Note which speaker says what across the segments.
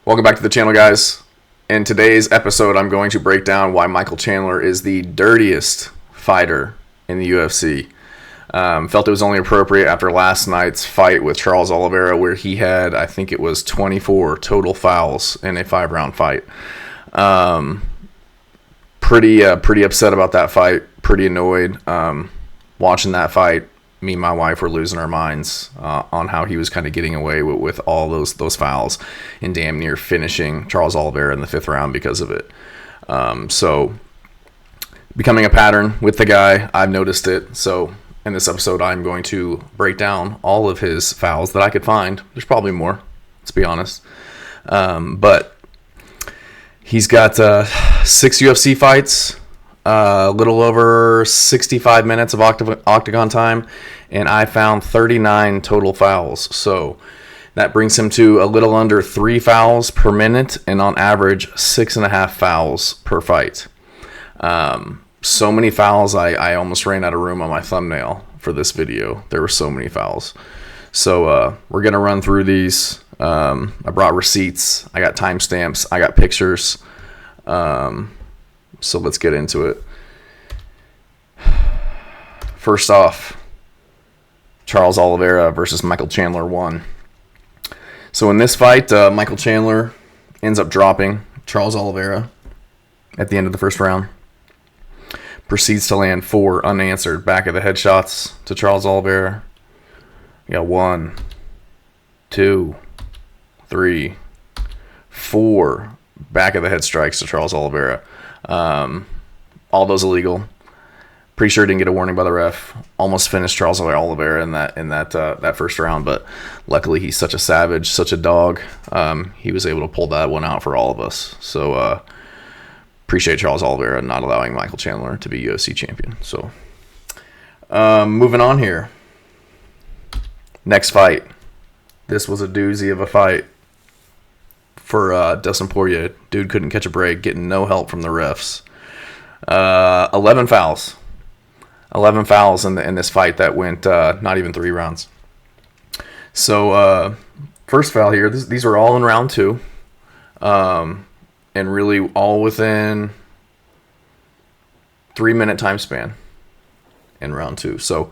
Speaker 1: Welcome back to the channel, guys. In today's episode, I'm going to break down why Michael Chandler is the dirtiest fighter in the UFC. Felt it was only appropriate after last night's fight with Charles Oliveira, where he had, I think it was 24 total fouls in a 5-round fight. Pretty upset about that fight. Pretty annoyed. Watching that fight, me and my wife were losing our minds on how he was kind of getting away with all those fouls and damn near finishing Charles Oliveira in the 5th round because of it. So becoming a pattern with the guy, I've noticed it. So in this episode, I'm going to break down all of his fouls that I could find. There's probably more, let's be honest. But he's got 6 UFC fights, a little over 65 minutes of Octagon time, and I found 39 total fouls. So that brings him to a little under 3 fouls per minute, and on average 6.5 fouls per fight. So many fouls, I almost ran out of room on my thumbnail for this video. There were so many fouls. So we're going to run through these. I brought receipts, I got timestamps, I got pictures. So let's get into it. First off, Charles Oliveira versus Michael Chandler 1. So in this fight, Michael Chandler ends up dropping Charles Oliveira at the end of the first round. Proceeds to land 4 unanswered back of the head shots to Charles Oliveira. You got 1, 2, 3, 4 back of the head strikes to Charles Oliveira. All those illegal. Pretty sure didn't get a warning by the ref. Almost finished Charles Oliveira in that first round, but luckily he's such a savage, such a dog. He was able to pull that one out for all of us. So appreciate Charles Oliveira not allowing Michael Chandler to be UFC champion. So moving on here. Next fight. This was a doozy of a fight for Dustin Poirier. Dude couldn't catch a break, getting no help from the refs. 11 fouls. 11 fouls in this fight that went not even 3 rounds. So first foul here, these are all in round 2. And really all within 3-minute time span in round 2. So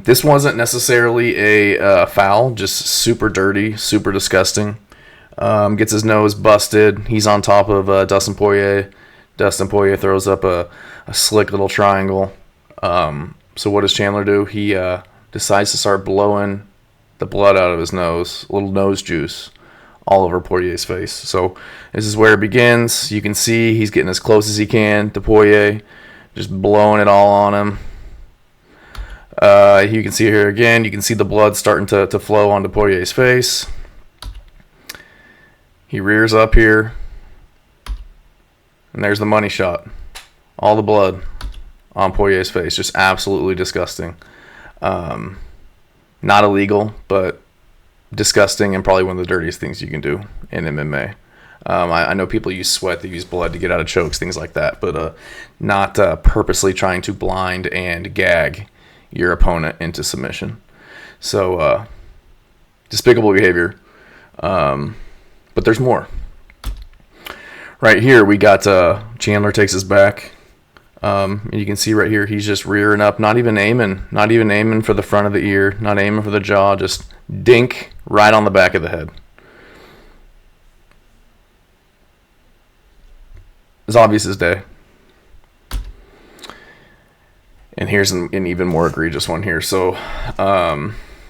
Speaker 1: this wasn't necessarily a foul, just super dirty, super disgusting. Gets his nose busted. He's on top of Dustin Poirier. Dustin Poirier throws up a slick little triangle. So what does Chandler do? He decides to start blowing the blood out of his nose, a little nose juice, all over Poirier's face. So this is where it begins. You can see he's getting as close as he can to Poirier, just blowing it all on him. You can see here again, you can see the blood starting to flow onto Poirier's face. He rears up here, and there's the money shot. All the blood on Poirier's face, just absolutely disgusting. Not illegal, but disgusting, and probably one of the dirtiest things you can do in MMA. I know people use sweat, they use blood to get out of chokes, things like that, but not purposely trying to blind and gag your opponent into submission. So despicable behavior. But there's more. Right here, we got Chandler takes his back. And you can see right here, he's just rearing up, not even aiming for the front of the ear, not aiming for the jaw, just dink right on the back of the head. As obvious as day. And here's an even more egregious one here. So,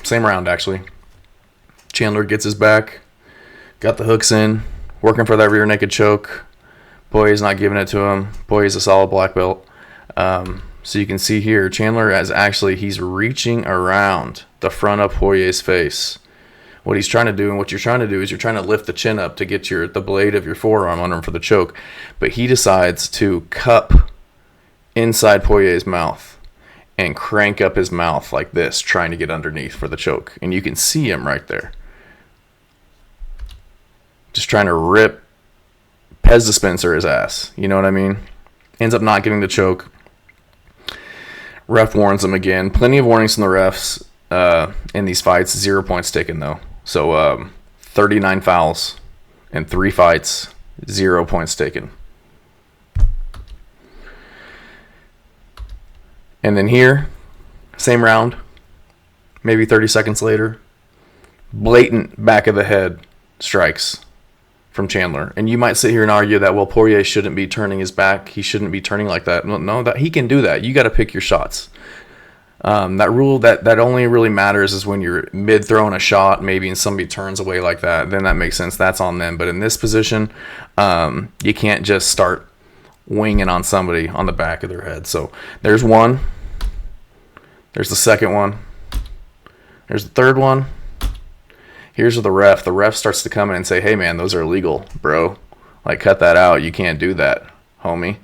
Speaker 1: same round actually. Chandler gets his back, got the hooks in, working for that rear naked choke. Poirier's not giving it to him. Poirier's a solid black belt. So you can see here, Chandler he's reaching around the front of Poirier's face. What he's trying to do, and what you're trying to do, is you're trying to lift the chin up to get the blade of your forearm under him for the choke. But he decides to cup inside Poirier's mouth and crank up his mouth like this, trying to get underneath for the choke. And you can see him right there. Just trying to rip Pez dispenser his ass. You know what I mean? Ends up not getting the choke. Ref warns him again. Plenty of warnings from the refs in these fights. 0 points taken, though. So 39 fouls In 3 fights, 0 points taken. And then here, same round, maybe 30 seconds later, blatant back of the head strikes from Chandler. And you might sit here and argue that, well, Poirier shouldn't be turning his back. He shouldn't be turning like that. No, that he can do that. You got to pick your shots. That rule that only really matters is when you're mid throwing a shot, maybe, and somebody turns away like that. Then that makes sense. That's on them. But in this position, you can't just start winging on somebody on the back of their head. So there's one. There's the second one. There's the third one. Here's the ref. The ref starts to come in and say, hey, man, those are illegal, bro. Like, cut that out. You can't do that, homie.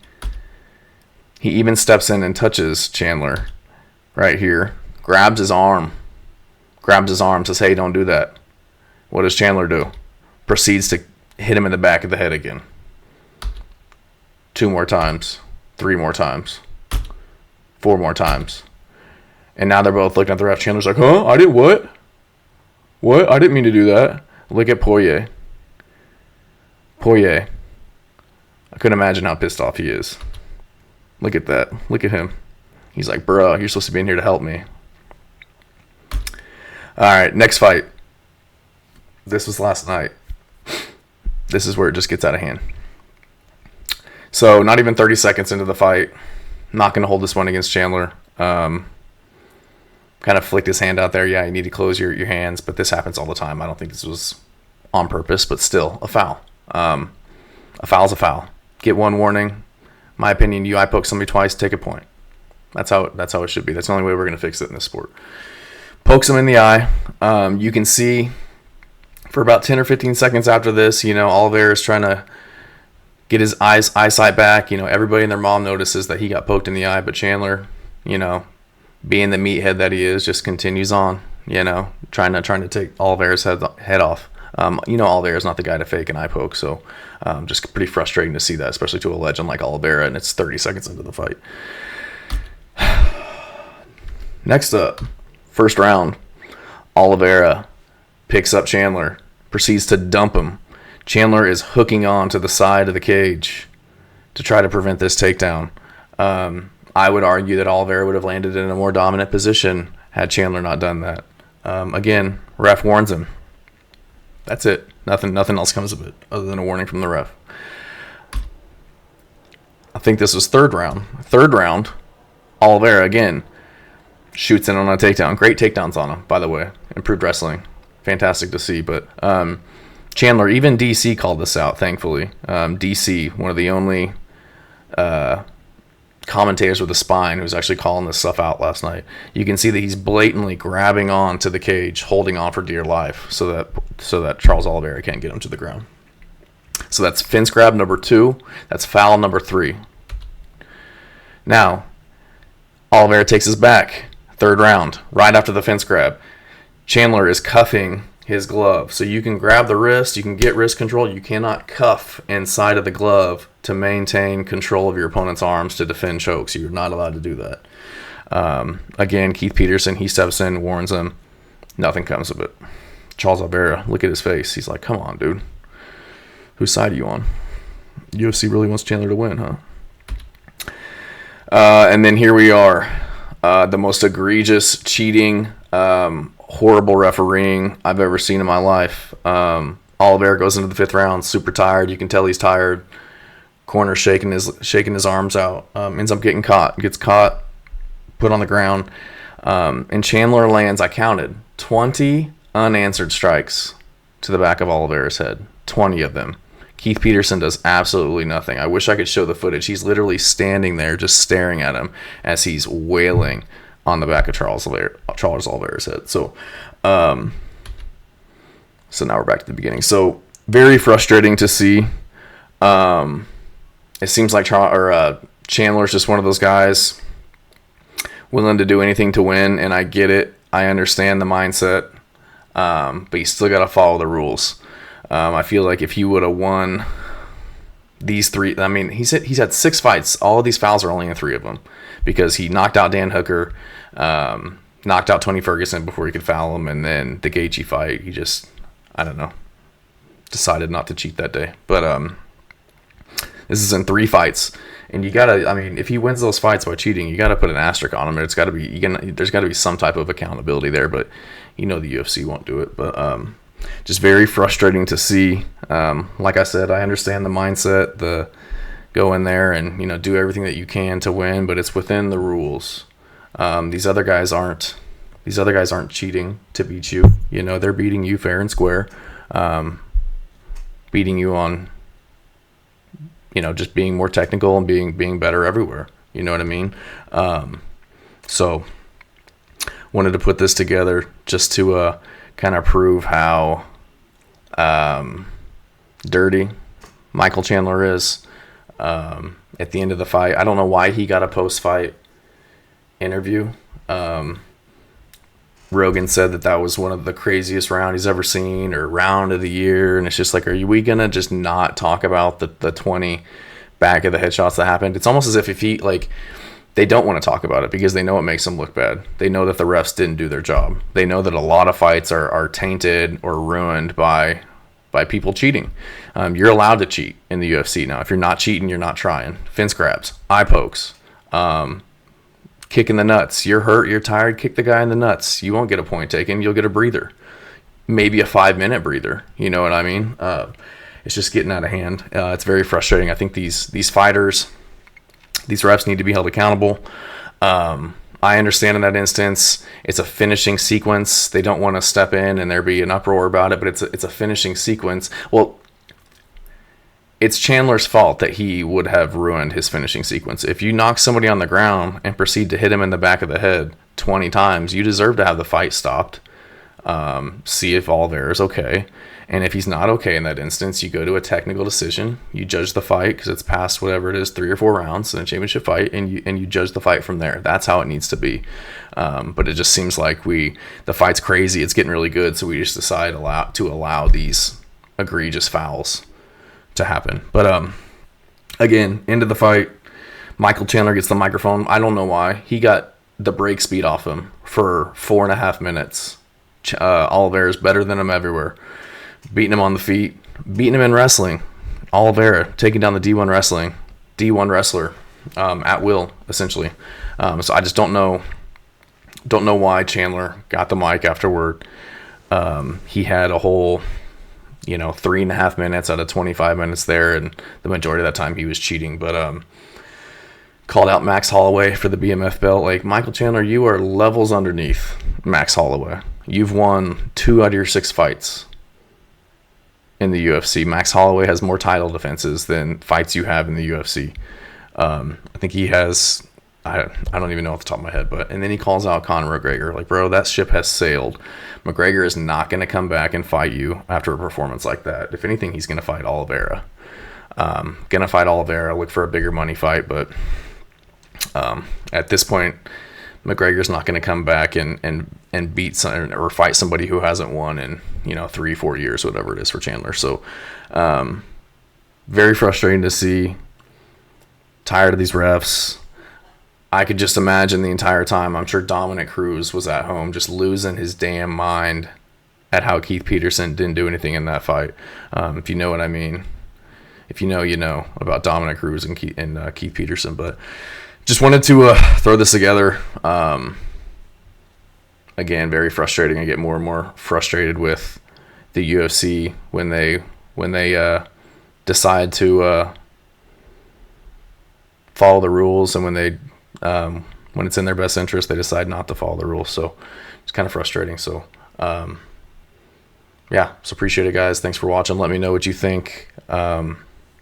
Speaker 1: He even steps in and touches Chandler right here. Grabs his arm. Says, hey, don't do that. What does Chandler do? Proceeds to hit him in the back of the head again. 2 more times. 3 more times. 4 more times. And now they're both looking at the ref. Chandler's like, huh? I did what? What? I didn't mean to do that. Look at Poirier. I couldn't imagine how pissed off he is. Look at that. Look at him. He's like, bruh, you're supposed to be in here to help me. All right, next fight. This was last night. This is where it just gets out of hand. So not even 30 seconds into the fight. Not going to hold this one against Chandler. Kind of flicked his hand out there. Yeah, you need to close your hands, but this happens all the time. I don't think this was on purpose, but still a foul. A foul's a foul. Get 1 warning. My opinion, you eye poke somebody twice, take a point. That's how it should be. That's the only way we're going to fix it in this sport. Pokes him in the eye. You can see for about 10 or 15 seconds after this, Olivera is trying to get his eyesight back. Everybody and their mom notices that he got poked in the eye, but Chandler, being the meathead that he is, just continues on, trying to take Olivera's head off. Olivera's not the guy to fake an eye poke, so just pretty frustrating to see that, especially to a legend like Olivera, and it's 30 seconds into the fight. Next up, first round, Olivera picks up Chandler, proceeds to dump him. Chandler is hooking on to the side of the cage to try to prevent this takedown. I would argue that Olivera would have landed in a more dominant position had Chandler not done that. Again, ref warns him. That's it. Nothing else comes of it other than a warning from the ref. I think this was third round. Third round, Olivera again shoots in on a takedown. Great takedowns on him, by the way. Improved wrestling. Fantastic to see. But Chandler, even DC called this out, thankfully. DC, one of the only commentators with a spine who's actually calling this stuff out last night. You can see that he's blatantly grabbing on to the cage, holding on for dear life so that Charles Oliveira can't get him to the ground. So that's fence grab number 2. That's foul number 3. Now, Oliveira takes his back. Third round, right after the fence grab. Chandler is cuffing his glove. So you can grab the wrist, you can get wrist control. You cannot cuff inside of the glove to maintain control of your opponent's arms to defend chokes. You're not allowed to do that. Again, Keith Peterson, he steps in, warns him. Nothing comes of it. Charles Oliveira, look at his face. He's like, come on, dude. Whose side are you on? UFC really wants Chandler to win, huh? And then here we are. The most egregious cheating, horrible refereeing I've ever seen in my life. Oliveira goes into the 5th round, super tired. You can tell he's tired. Corner shaking his arms out. Ends up getting caught. Gets caught, put on the ground. And Chandler lands, I counted, 20 unanswered strikes to the back of Oliveira's head. 20 of them. Keith Peterson does absolutely nothing. I wish I could show the footage. He's literally standing there just staring at him as he's wailing on the back of Charles Oliveira's head. So now we're back to the beginning. So very frustrating to see. It seems like Chandler's just one of those guys willing to do anything to win, and I get it. I understand the mindset, but you still got to follow the rules. I feel like if he would have won these 3, I mean, he's had 6 fights. All of these fouls are only in 3 of them because he knocked out Dan Hooker, knocked out Tony Ferguson before he could foul him, and then the Gaethje fight, he just, I don't know, decided not to cheat that day. But this is in 3 fights, and you gotta. I mean, if he wins those fights by cheating, you gotta put an asterisk on him. It's gotta be. There's gotta be some type of accountability there. But the UFC won't do it. But just very frustrating to see. Like I said, I understand the mindset. The go in there and do everything that you can to win, but it's within the rules. These other guys aren't cheating to beat you. They're beating you fair and square, beating you on just being more technical and being better everywhere. You know what I mean? So wanted to put this together just to kind of prove how dirty Michael Chandler is. At the end of the fight, I don't know why he got a post-fight interview. Rogan said that was one of the craziest round he's ever seen, or round of the year, and it's just like, we gonna just not talk about the 20 back of the head shots that happened? It's almost as if they don't want to talk about it because they know it makes them look bad. They know that the refs didn't do their job. They know that a lot of fights are tainted or ruined by people cheating. You're allowed to cheat in the UFC now. If you're not cheating, you're not trying. Fence grabs, eye pokes, kick in the nuts. You're hurt, you're tired, kick the guy in the nuts. You won't get a point taken. You'll get a breather. Maybe a 5-minute breather. You know what I mean? It's just getting out of hand. It's very frustrating. I think these fighters, these refs need to be held accountable. I understand in that instance, it's a finishing sequence. They don't want to step in and there be an uproar about it, but it's a finishing sequence. Well, it's Chandler's fault that he would have ruined his finishing sequence. If you knock somebody on the ground and proceed to hit him in the back of the head 20 times, you deserve to have the fight stopped. See if Olivera is okay. And if he's not okay in that instance, you go to a technical decision. You judge the fight because it's past whatever it is, 3 or 4 rounds in a championship fight, and you judge the fight from there. That's how it needs to be. But it just seems like the fight's crazy. It's getting really good, so we just decide to allow these egregious fouls to happen. But again, into the fight, Michael Chandler gets the microphone. I don't know why. He got the break speed off him for 4.5 minutes. Olivera is better than him everywhere. Beating him on the feet, beating him in wrestling. Olivera taking down the D1 wrestler at will, essentially. So I just don't know why Chandler got the mic afterward. He had a whole 3.5 minutes out of 25 minutes there, and the majority of that time he was cheating. But called out Max Holloway for the BMF belt. Like, Michael Chandler, you are levels underneath Max Holloway. You've won 2 out of your 6 fights in the UFC. Max Holloway has more title defenses than fights you have in the UFC. I think he has, I don't even know off the top of my head, and then he calls out Conor McGregor. Like, bro, that ship has sailed. McGregor is not going to come back and fight you after a performance like that. If anything, he's going to fight Olivera. Look for a bigger money fight, but at this point, McGregor's not going to come back and beat or fight somebody who hasn't won in 3-4 years, whatever it is for Chandler. So very frustrating to see. Tired of these refs. I could just imagine the entire time, I'm sure Dominic Cruz was at home just losing his damn mind at how Keith Peterson didn't do anything in that fight. If you know what I mean. If you know about Dominic Cruz and Keith Peterson. But just wanted to throw this together. Again, very frustrating. I get more and more frustrated with the UFC when they decide to follow the rules, and when it's in their best interest, they decide not to follow the rules. So it's kind of frustrating. So so appreciate it, guys. Thanks for watching. Let me know what you think.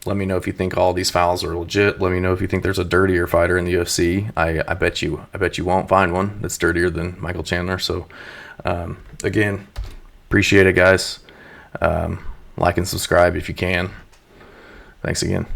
Speaker 1: Let me know if you think all these fouls are legit. Let me know if you think there's a dirtier fighter in the UFC. I bet you won't find one that's dirtier than Michael Chandler. So again, appreciate it, guys. Like and subscribe if you can. Thanks again.